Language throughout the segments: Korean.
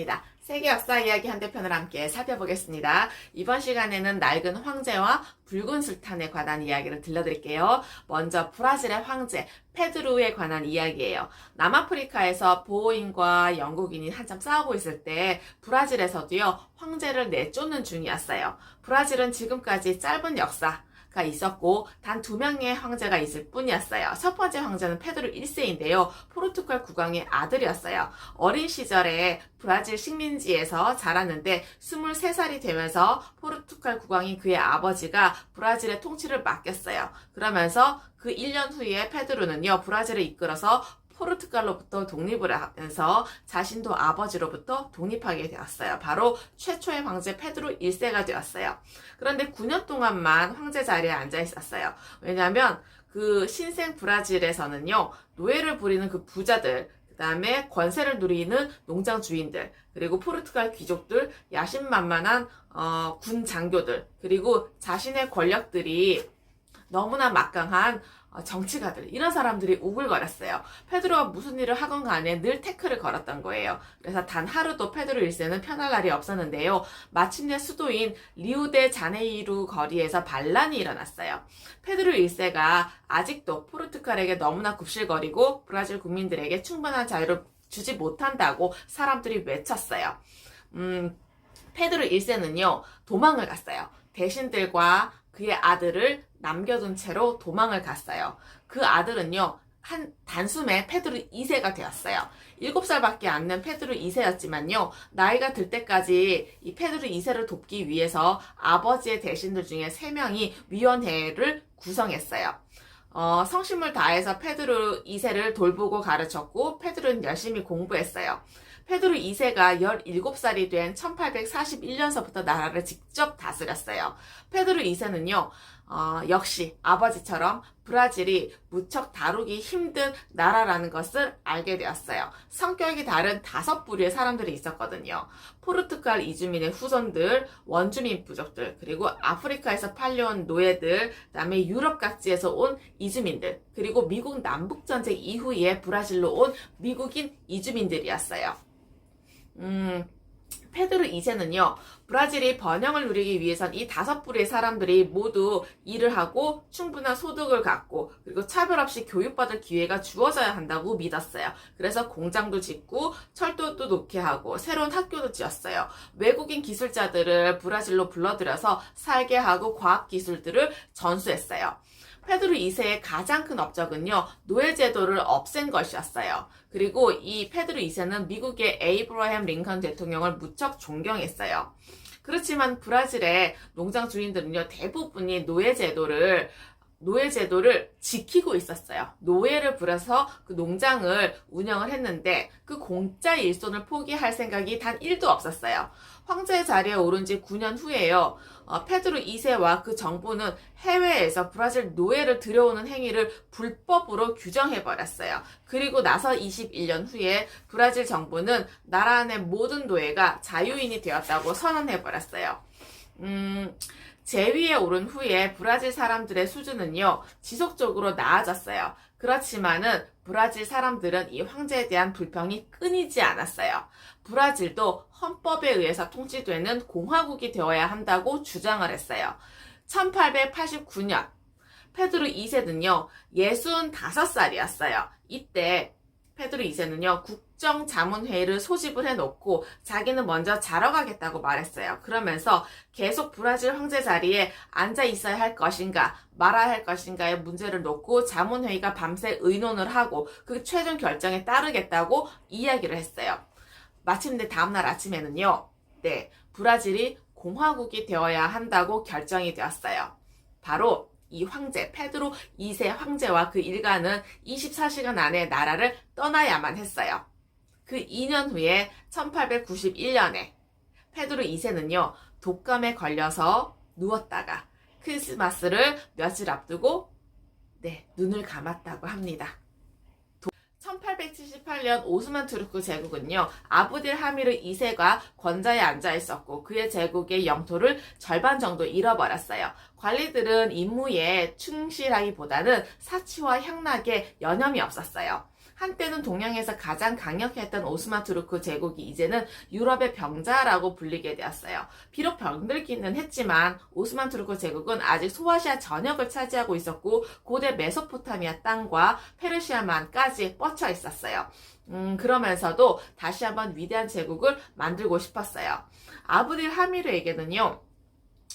반갑습니다. 세계 역사 이야기 한 대편을 함께 살펴보겠습니다. 이번 시간에는 낡은 황제와 붉은 술탄에 관한 이야기를 들려드릴게요. 먼저 브라질의 황제 페드루에 관한 이야기예요. 남아프리카에서 보호인과 영국인이 한참 싸우고 있을 때 브라질에서도요 황제를 내쫓는 중이었어요. 브라질은 지금까지 짧은 역사가 있었고 단 2명의 황제가 있을 뿐이었어요. 첫 번째 황제는 페드루 1세인데요. 포르투갈 국왕의 아들이었어요. 어린 시절에 브라질 식민지에서 자랐는데 23살이 되면서 포르투갈 국왕인 그의 아버지가 브라질의 통치를 맡겼어요. 그러면서 그 1년 후에 페드루는요 브라질을 이끌어서 포르투갈로부터 독립을 하면서 자신도 아버지로부터 독립하게 되었어요. 바로 최초의 황제 페드루 1세가 되었어요. 그런데 9년 동안만 황제 자리에 앉아 있었어요. 왜냐하면 그 신생 브라질에서는요 노예를 부리는 그 부자들, 그 다음에 권세를 누리는 농장 주인들, 그리고 포르투갈 귀족들, 야심만만한 군 장교들, 그리고 자신의 권력들이 너무나 막강한 정치가들, 이런 사람들이 우글거렸어요. 페드로가 무슨 일을 하건 간에 늘 태클을 걸었던 거예요. 그래서 단 하루도 페드로 1세는 편할 날이 없었는데요. 마침내 수도인 리우데 자네이루 거리에서 반란이 일어났어요. 페드로 1세가 아직도 포르투갈에게 너무나 굽실거리고 브라질 국민들에게 충분한 자유를 주지 못한다고 사람들이 외쳤어요. 페드로 1세는요 도망을 갔어요. 대신들과 그의 아들을 남겨둔 채로 도망을 갔어요. 그 아들은요 한 단숨에 페드루 2세가 되었어요. 7살밖에 안 된 페드루 2세였지만요 나이가 들 때까지 이 페드루 2세를 돕기 위해서 아버지의 대신들 중에 3명이 위원회를 구성했어요. 성심을 다해서 페드루 2세를 돌보고 가르쳤고 페드루는 열심히 공부했어요. 페드루 2세가 17살이 된 1841년서부터 나라를 직접 다스렸어요. 페드루 2세는요 역시 아버지처럼 브라질이 무척 다루기 힘든 나라라는 것을 알게 되었어요. 성격이 다른 5부류의 사람들이 있었거든요. 포르투갈 이주민의 후손들, 원주민 부족들, 그리고 아프리카에서 팔려온 노예들, 그다음에 유럽 각지에서 온 이주민들, 그리고 미국 남북전쟁 이후에 브라질로 온 미국인 이주민들이었어요. 페드루 2세는요 브라질이 번영을 누리기 위해선 이 5부류의 사람들이 모두 일을 하고 충분한 소득을 갖고 그리고 차별 없이 교육받을 기회가 주어져야 한다고 믿었어요. 그래서 공장도 짓고 철도도 놓게 하고 새로운 학교도 지었어요. 외국인 기술자들을 브라질로 불러들여서 살게 하고 과학기술들을 전수했어요. 페드루 2세의 가장 큰 업적은요 노예제도를 없앤 것이었어요. 그리고 이 페드루 2세는 미국의 에이브러햄 링컨 대통령을 무척 존경했어요. 그렇지만 브라질의 농장 주인들은요 대부분이 노예제도를 지키고 있었어요. 노예를 부려서 그 농장을 운영을 했는데 그 공짜 일손을 포기할 생각이 단 1도 없었어요. 황제 자리에 오른 지 9년 후에요. 페드루 2세와 그 정부는 해외에서 브라질 노예를 들여오는 행위를 불법으로 규정해버렸어요. 그리고 나서 21년 후에 브라질 정부는 나라 안의 모든 노예가 자유인이 되었다고 선언해버렸어요. 제위에 오른 후에 브라질 사람들의 수준은요 지속적으로 나아졌어요. 그렇지만은 브라질 사람들은 이 황제에 대한 불평이 끊이지 않았어요. 브라질도 헌법에 의해서 통치되는 공화국이 되어야 한다고 주장을 했어요. 1889년 페드루 2세는요 65살이었어요. 이때 페드루 2세는요 국정자문회의를 소집을 해놓고 자기는 먼저 자러 가겠다고 말했어요. 그러면서 계속 브라질 황제 자리에 앉아 있어야 할 것인가 말아야 할 것인가의 문제를 놓고 자문회의가 밤새 의논을 하고 그 최종 결정에 따르겠다고 이야기를 했어요. 마침내 다음날 아침에는요 브라질이 공화국이 되어야 한다고 결정이 되었어요. 바로 이 황제 페드루 2세 황제와 그 일가는 24시간 안에 나라를 떠나야만 했어요. 그 2년 후에 1891년에 페드루 2세는요 독감에 걸려서 누웠다가 크리스마스를 며칠 앞두고 눈을 감았다고 합니다. 1878년 오스만 투르크 제국은요 아부딜 하미르 2세가 권좌에 앉아 있었고 그의 제국의 영토를 절반 정도 잃어버렸어요. 관리들은 임무에 충실하기보다는 사치와 향락에 여념이 없었어요. 한때는 동양에서 가장 강력했던 오스만 투르크 제국이 이제는 유럽의 병자라고 불리게 되었어요. 비록 병들기는 했지만 오스만 투르크 제국은 아직 소아시아 전역을 차지하고 있었고 고대 메소포타미아 땅과 페르시아만까지 뻗쳐 있었어요. 그러면서도 다시 한번 위대한 제국을 만들고 싶었어요. 아브딜 하미르에게는요,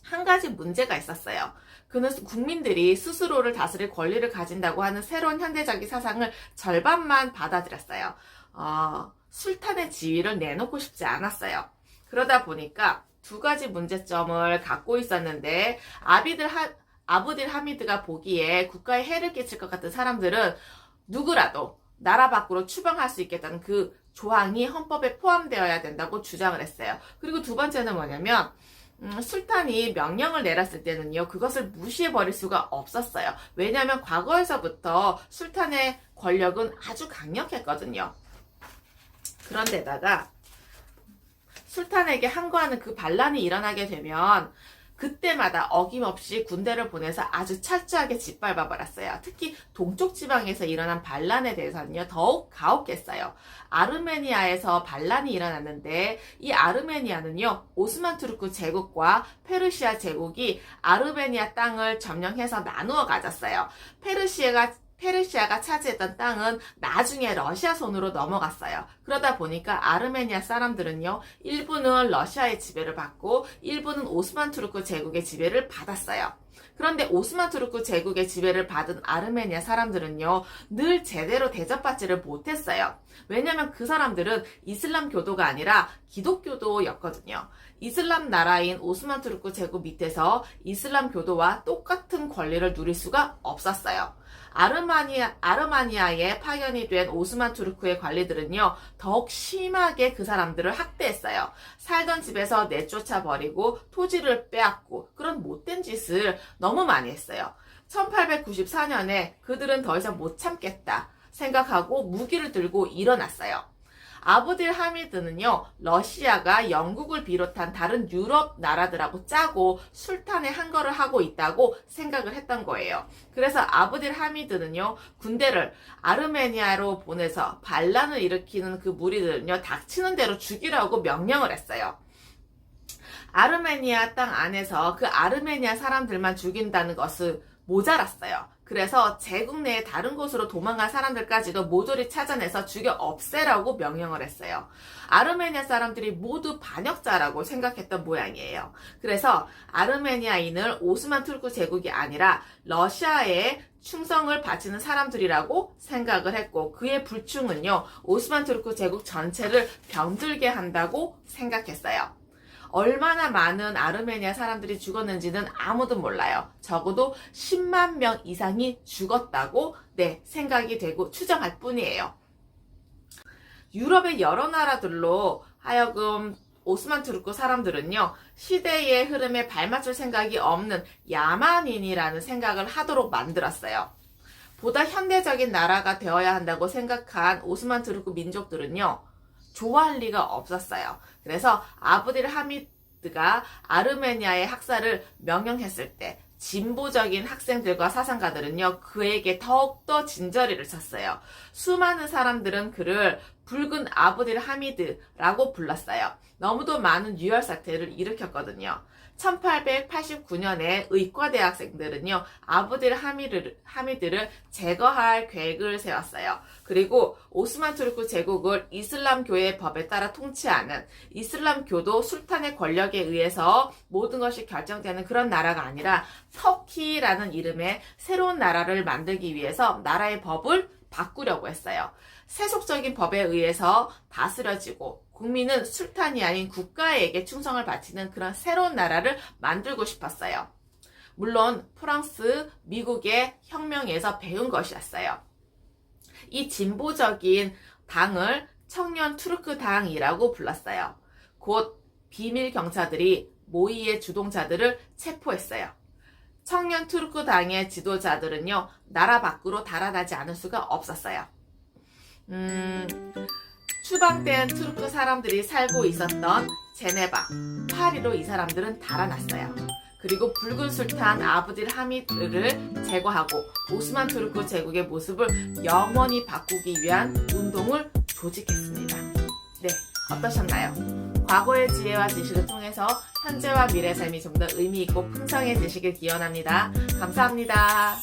한 가지 문제가 있었어요. 그는 국민들이 스스로를 다스릴 권리를 가진다고 하는 새로운 현대적인 사상을 절반만 받아들였어요. 술탄의 지위를 내놓고 싶지 않았어요. 그러다 보니까 두 가지 문제점을 갖고 있었는데, 아브딜 하미드가 보기에 국가에 해를 끼칠 것 같은 사람들은 누구라도 나라 밖으로 추방할 수 있겠다는 그 조항이 헌법에 포함되어야 된다고 주장을 했어요. 그리고 두 번째는 뭐냐면, 술탄이 명령을 내렸을 때는요, 그것을 무시해버릴 수가 없었어요. 왜냐하면 과거에서부터 술탄의 권력은 아주 강력했거든요. 그런데다가 술탄에게 항거하는 그 반란이 일어나게 되면 그때마다 어김없이 군대를 보내서 아주 철저하게 짓밟아버렸어요. 특히 동쪽 지방에서 일어난 반란에 대해서는요, 더욱 가혹했어요. 아르메니아에서 반란이 일어났는데 이 아르메니아는요, 오스만 투르크 제국과 페르시아 제국이 아르메니아 땅을 점령해서 나누어 가졌어요. 페르시아가 차지했던 땅은 나중에 러시아 손으로 넘어갔어요. 그러다 보니까 아르메니아 사람들은요, 일부는 러시아의 지배를 받고 일부는 오스만 투르크 제국의 지배를 받았어요. 그런데 오스만 투르크 제국의 지배를 받은 아르메니아 사람들은요, 늘 제대로 대접받지를 못했어요. 왜냐면 그 사람들은 이슬람 교도가 아니라 기독교도였거든요. 이슬람 나라인 오스만 투르크 제국 밑에서 이슬람 교도와 똑같은 권리를 누릴 수가 없었어요. 아르마니아에 파견이 된 오스만 투르크의 관리들은요, 더욱 심하게 그 사람들을 학대했어요. 살던 집에서 내쫓아 버리고 토지를 빼앗고 그런 못된 짓을 너무 많이 했어요. 1894년에 그들은 더 이상 못 참겠다 생각하고 무기를 들고 일어났어요. 아브딜 하미드는요, 러시아가 영국을 비롯한 다른 유럽 나라들하고 짜고 술탄에 항거를 하고 있다고 생각을 했던 거예요. 그래서 아브딜 하미드는요, 군대를 아르메니아로 보내서 반란을 일으키는 그 무리들은요, 닥치는 대로 죽이라고 명령을 했어요. 아르메니아 땅 안에서 그 아르메니아 사람들만 죽인다는 것은 모자랐어요. 그래서 제국 내의 다른 곳으로 도망간 사람들까지도 모조리 찾아내서 죽여 없애라고 명령을 했어요. 아르메니아 사람들이 모두 반역자라고 생각했던 모양이에요. 그래서 아르메니아인을 오스만 투르크 제국이 아니라 러시아에 충성을 바치는 사람들이라고 생각을 했고, 그의 불충은요, 오스만 투르크 제국 전체를 병들게 한다고 생각했어요. 얼마나 많은 아르메니아 사람들이 죽었는지는 아무도 몰라요. 적어도 10만 명 이상이 죽었다고 생각이 되고 추정할 뿐이에요. 유럽의 여러 나라들로 하여금 오스만 투르크 사람들은요, 시대의 흐름에 발맞출 생각이 없는 야만인이라는 생각을 하도록 만들었어요. 보다 현대적인 나라가 되어야 한다고 생각한 오스만 투르크 민족들은요, 좋아할 리가 없었어요. 그래서 아브딜 하미드가 아르메니아의 학살을 명령했을 때 진보적인 학생들과 사상가들은요, 그에게 더욱더 진저리를 쳤어요. 수많은 사람들은 그를 붉은 아브딜 하미드라고 불렀어요. 너무도 많은 유혈 사태를 일으켰거든요. 1889년에 의과대학생들은요, 아브딜 하미드를 제거할 계획을 세웠어요. 그리고 오스만 투르크 제국을 이슬람교의 법에 따라 통치하는 이슬람교도 술탄의 권력에 의해서 모든 것이 결정되는 그런 나라가 아니라 터키라는 이름의 새로운 나라를 만들기 위해서 나라의 법을 바꾸려고 했어요. 세속적인 법에 의해서 다스려지고 국민은 술탄이 아닌 국가에게 충성을 바치는 그런 새로운 나라를 만들고 싶었어요. 물론 프랑스, 미국의 혁명에서 배운 것이었어요. 이 진보적인 당을 청년 투르크 당이라고 불렀어요. 곧 비밀 경찰들이 모의의 주동자들을 체포했어요. 청년 투르크 당의 지도자들은요, 나라 밖으로 달아나지 않을 수가 없었어요. 추방된 투르크 사람들이 살고 있었던 제네바, 파리로 이 사람들은 달아났어요. 그리고 붉은 술탄 아브딜 하미드를 제거하고 오스만 투르크 제국의 모습을 영원히 바꾸기 위한 운동을 조직했습니다. 네, 어떠셨나요? 과거의 지혜와 지식을 통해서 현재와 미래 삶이 좀 더 의미 있고 풍성해지시길 기원합니다. 감사합니다.